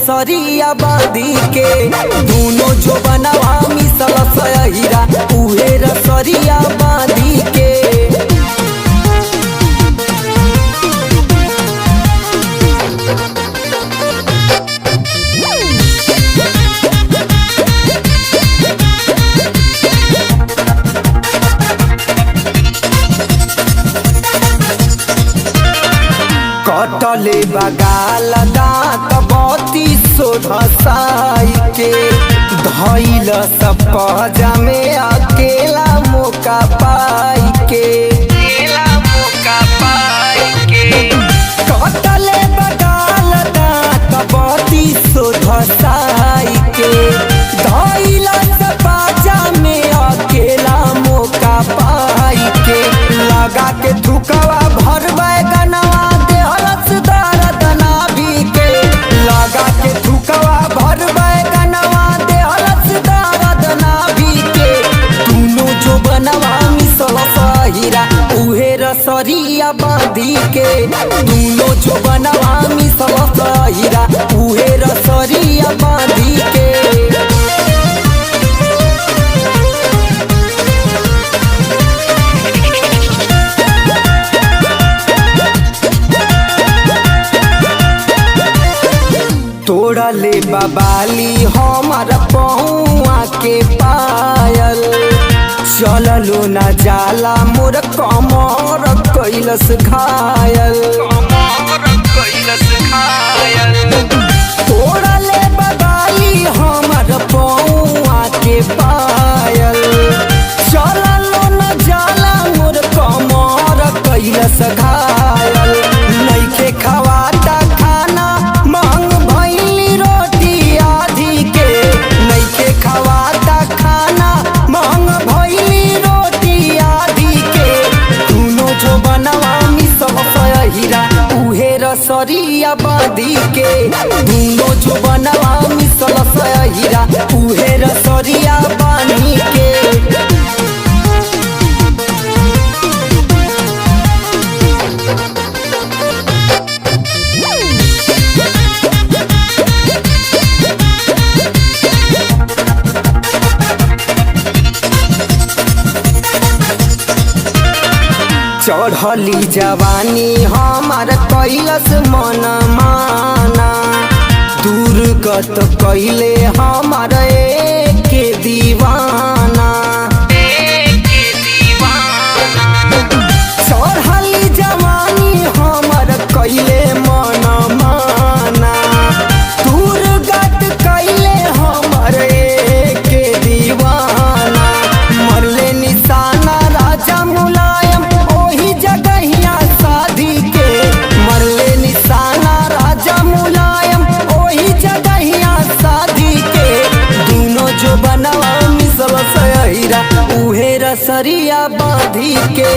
रसरिया बांधी के दोनों जो बनवा मिसल सहीरा उहे रसरिया बांधी के। कटले बगाल दांत बत्ती सोधसाई के धैल सब पजामे अकेला मौका पाई के। कटले बगाल दांत बत्ती सोधसाई के धैल सब पजामे अकेला मौका पाई के। लगा के थुकवा भर बैगनवा रसरिया बांधी के दोनों जो बनवा मिसल सहीरा उहे रसरिया बांधी के। तोड़ा ले बबाली हमारा पहुआ के पायल चललो न जाला मोर कमर कैलस घायल। तोड़ा ले बबाली हमर पौआ के पायल चललो न जाला मोर कमर कैलस घायल। नइखे खवाता खाना महंग भइली रोटी आधी के नइखे खवाता खाना महंग भइली रोटी आधी के। दोनों जो बनवा मिसल सहीरा उहे रसरिया बांधी के दोनों जो बनवा मिसल सहीरा उहे रसरिया बांधी के। चढ़ली जवानी हमार कैलस मन माना दुर्गत कैले हमार के दीवाना। चढ़ली जवानी हमार कैले मन माना दुर्गत कैले हमार के दीवाना। मरले निशाना राजा मुलायम जगहिया शादी के मरले निशाना राजा मुलायम ओही जगहिया शादी के। दोनों जो बनवा मिसल सहीरा उहे रसरिया बांधी के